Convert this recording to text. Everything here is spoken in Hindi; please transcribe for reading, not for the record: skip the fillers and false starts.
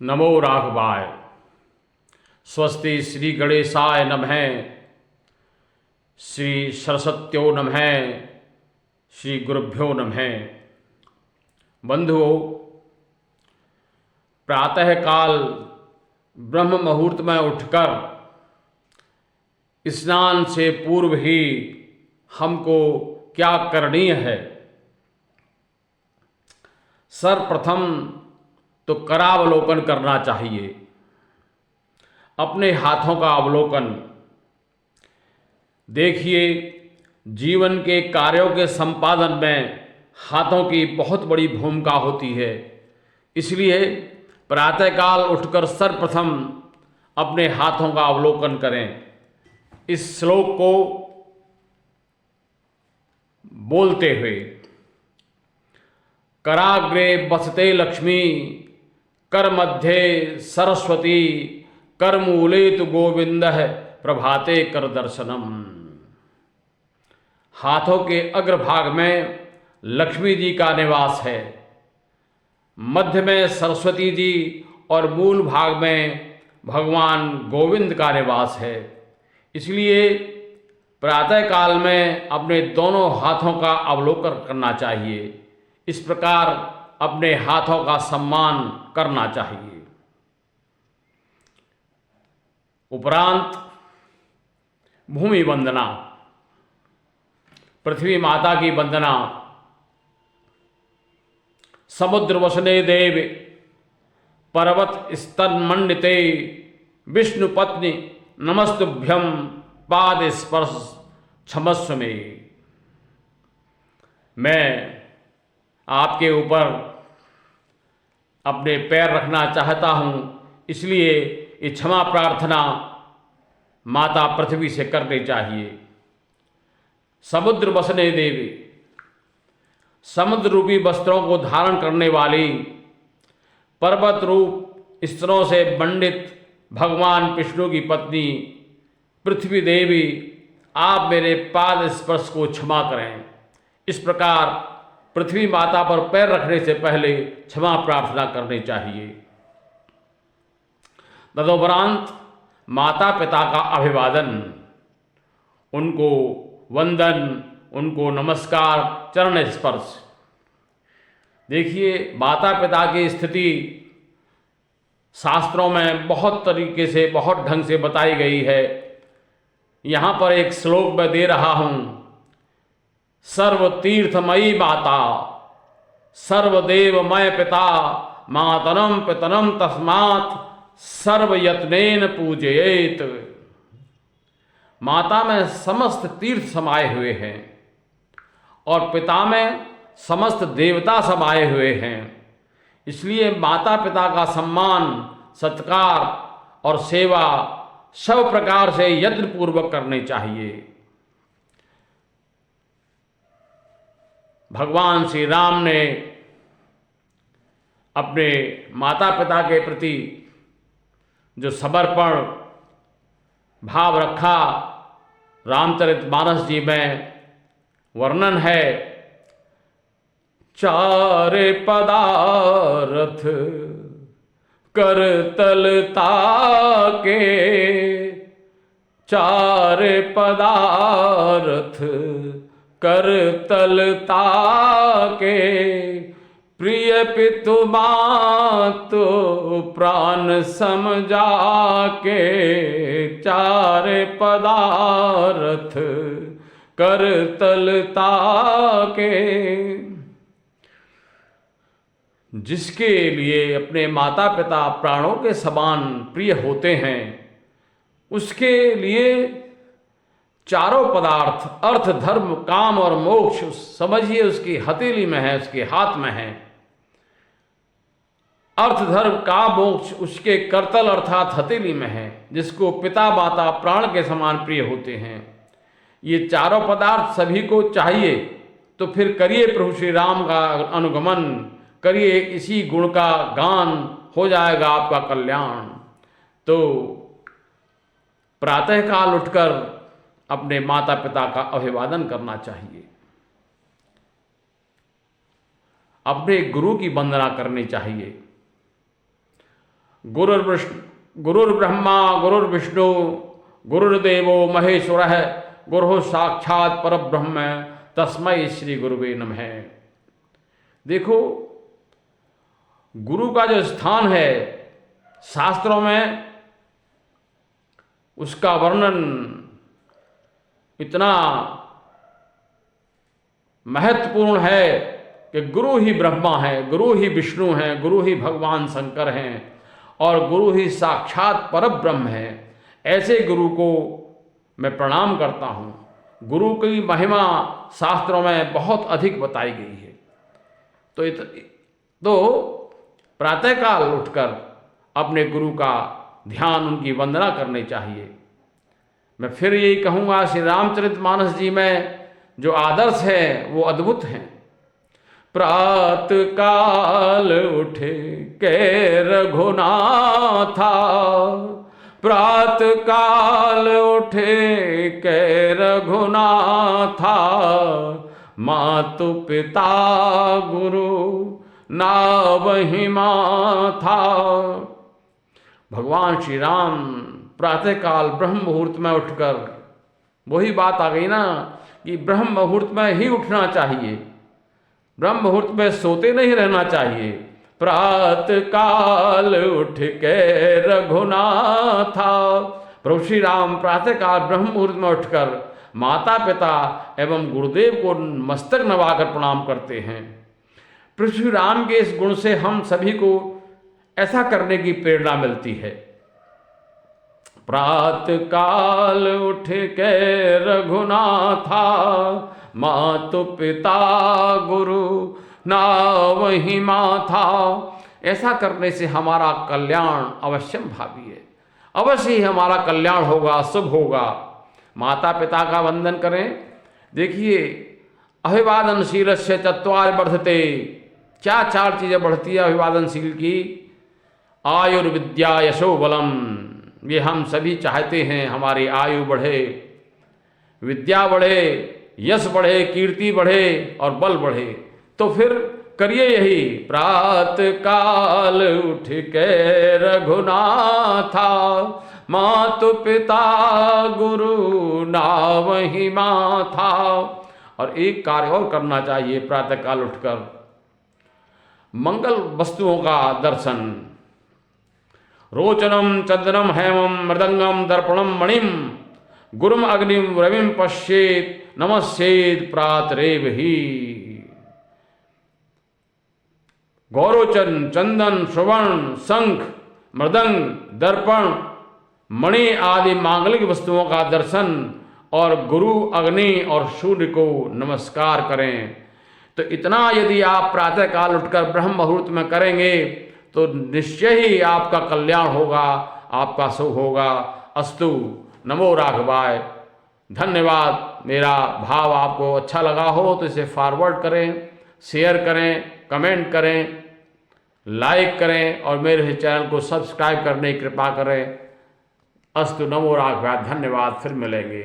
नमो राघवाय। स्वस्ति श्री गणेशाय नमः। श्री सरस्वत्यो नमः। श्री गुरुभ्यो नमः। बंधुओं, प्रातःकाल ब्रह्म मुहूर्त में उठकर स्नान से पूर्व ही हमको क्या करणीय है। सर्वप्रथम तो करावलोकन करना चाहिए, अपने हाथों का अवलोकन। देखिए, जीवन के कार्यों के संपादन में हाथों की बहुत बड़ी भूमिका होती है। इसलिए प्रातःकाल उठकर सर्वप्रथम अपने हाथों का अवलोकन करें। इस श्लोक को बोलते हुए, कराग्रे बसते लक्ष्मी, कर मध्य सरस्वती, कर मूले तु गोविंद, प्रभाते कर दर्शनम। हाथों के अग्रभाग में लक्ष्मी जी का निवास है, मध्य में सरस्वती जी और मूल भाग में भगवान गोविंद का निवास है। इसलिए प्रातःकाल में अपने दोनों हाथों का अवलोकन करना चाहिए। इस प्रकार अपने हाथों का सम्मान करना चाहिए। उपरांत भूमि वंदना, पृथ्वी माता की वंदना। समुद्र वसने देव, पर्वत स्तनमंडिते, विष्णु पत्नी नमस्तुभ्यं, पाद स्पर्श क्षमस्व मे। मैं आपके ऊपर अपने पैर रखना चाहता हूँ, इसलिए ये क्षमा प्रार्थना माता पृथ्वी से करनी चाहिए। समुद्र वसने देवी, समुद्र रूपी वस्त्रों को धारण करने वाली, पर्वत रूप स्तनों से मंडित भगवान विष्णु की पत्नी पृथ्वी देवी, आप मेरे पाद स्पर्श को क्षमा करें। इस प्रकार पृथ्वी माता पर पैर रखने से पहले क्षमा प्रार्थना करनी चाहिए। तदुपरांत माता पिता का अभिवादन, उनको वंदन, उनको नमस्कार, चरण स्पर्श। देखिए, माता पिता की स्थिति शास्त्रों में बहुत तरीके से, बहुत ढंग से बताई गई है। यहाँ पर एक श्लोक मैं दे रहा हूँ। सर्वतीर्थमयी माता, सर्वदेवमय पिता, मातरम पितरम तस्मात् सर्वयत्नेन पूजयेत। माता में समस्त तीर्थ समाये हुए हैं और पिता में समस्त देवता समाये हुए हैं। इसलिए माता पिता का सम्मान, सत्कार और सेवा सब प्रकार से यत्न पूर्वक करनी चाहिए। भगवान श्री राम ने अपने माता पिता के प्रति जो समर्पण भाव रखा, रामचरितमानस जी में वर्णन है। चार पदारथ कर तलता के, चार पदारथ कर तलता के, प्रिय पितु मातु प्राण समझा के, चार पदारथ कर तलता के। जिसके लिए अपने माता पिता प्राणों के समान प्रिय होते हैं, उसके लिए चारों पदार्थ, अर्थ धर्म काम और मोक्ष, समझिए उसकी हथेली में है, उसके हाथ में है। अर्थ धर्म काम मोक्ष उसके करतल अर्थात हथेली में है, जिसको पिता माता प्राण के समान प्रिय होते हैं। ये चारों पदार्थ सभी को चाहिए, तो फिर करिए प्रभु श्री राम का अनुगमन, करिए इसी गुण का गान, हो जाएगा आपका कल्याण। तो प्रातःकाल उठकर अपने माता पिता का अभिवादन करना चाहिए। अपने गुरु की वंदना करनी चाहिए। गुरुर्ब्रह्मा गुरुर्विष्णु गुरुर्देवो महेश्वरः गुरुः साक्षात परब्रह्म तस्मै श्री गुरुवे नमः। देखो, गुरु का जो स्थान है शास्त्रों में, उसका वर्णन इतना महत्वपूर्ण है कि गुरु ही ब्रह्मा है, गुरु ही विष्णु हैं, गुरु ही भगवान शंकर हैं और गुरु ही साक्षात परब्रह्म है। ऐसे गुरु को मैं प्रणाम करता हूँ। गुरु की महिमा शास्त्रों में बहुत अधिक बताई गई है। तो प्रातःकाल उठकर अपने गुरु का ध्यान, उनकी वंदना करनी चाहिए। मैं फिर यही कहूँगा, श्री रामचरितमानस जी में जो आदर्श है वो अद्भुत हैं। प्रातःकाल उठे के रघुनाथा, प्रातःकाल उठे के रघुनाथा, मातु पिता गुरु नावहि माथा। भगवान श्री राम प्रातःकाल ब्रह्म मुहूर्त में उठकर, वही बात आ गई ना कि ब्रह्म मुहूर्त में ही उठना चाहिए, ब्रह्म मुहूर्त में सोते नहीं रहना चाहिए। प्रातःकाल उठ के रघुनाथा, प्रभु श्री राम प्रातःकाल ब्रह्म मुहूर्त में उठकर माता पिता एवं गुरुदेव को मस्तक नवाकर प्रणाम करते हैं। प्रभु श्री राम के इस गुण से हम सभी को ऐसा करने की प्रेरणा मिलती है। प्रातःकाल उठ के रघुनाथा, मातु पिता गुरु नावहि माथा। ऐसा करने से हमारा कल्याण अवश्यम भावी है, अवश्य ही हमारा कल्याण होगा, शुभ होगा। माता पिता का वंदन करें। देखिए, अभिवादनशीलस्य चत्वार वर्धते, क्या चार चीज़ें बढ़ती है अभिवादनशील की? आयुर्विद्या यशो बलम, ये हम सभी चाहते हैं हमारी आयु बढ़े, विद्या बढ़े, यश बढ़े, कीर्ति बढ़े और बल बढ़े। तो फिर करिए यही, प्रातःकाल उठ के रघुनाथा, मातु पिता गुरु नावहि माथा। और एक कार्य और करना चाहिए प्रातःकाल उठकर, मंगल वस्तुओं का दर्शन। रोचनम चंदनम हेमम मृदंगम दर्पणम मणिम, गुरुम अग्निम रविम पश्येत नमस्येत प्रातरेव ही। गौरोचन, चंदन, सुवर्ण, शंख, मृदंग, दर्पण, मणि आदि मांगलिक वस्तुओं का दर्शन और गुरु, अग्नि और सूर्य को नमस्कार करें। तो इतना यदि आप प्रातःकाल उठकर ब्रह्म मुहूर्त में करेंगे तो निश्चय ही आपका कल्याण होगा, आपका शुभ होगा। अस्तु, नमो राघवाय। धन्यवाद। मेरा भाव आपको अच्छा लगा हो तो इसे फॉरवर्ड करें, शेयर करें, कमेंट करें, लाइक करें और मेरे चैनल को सब्सक्राइब करने की कृपा करें। अस्तु, नमो राघवाय। धन्यवाद। फिर मिलेंगे।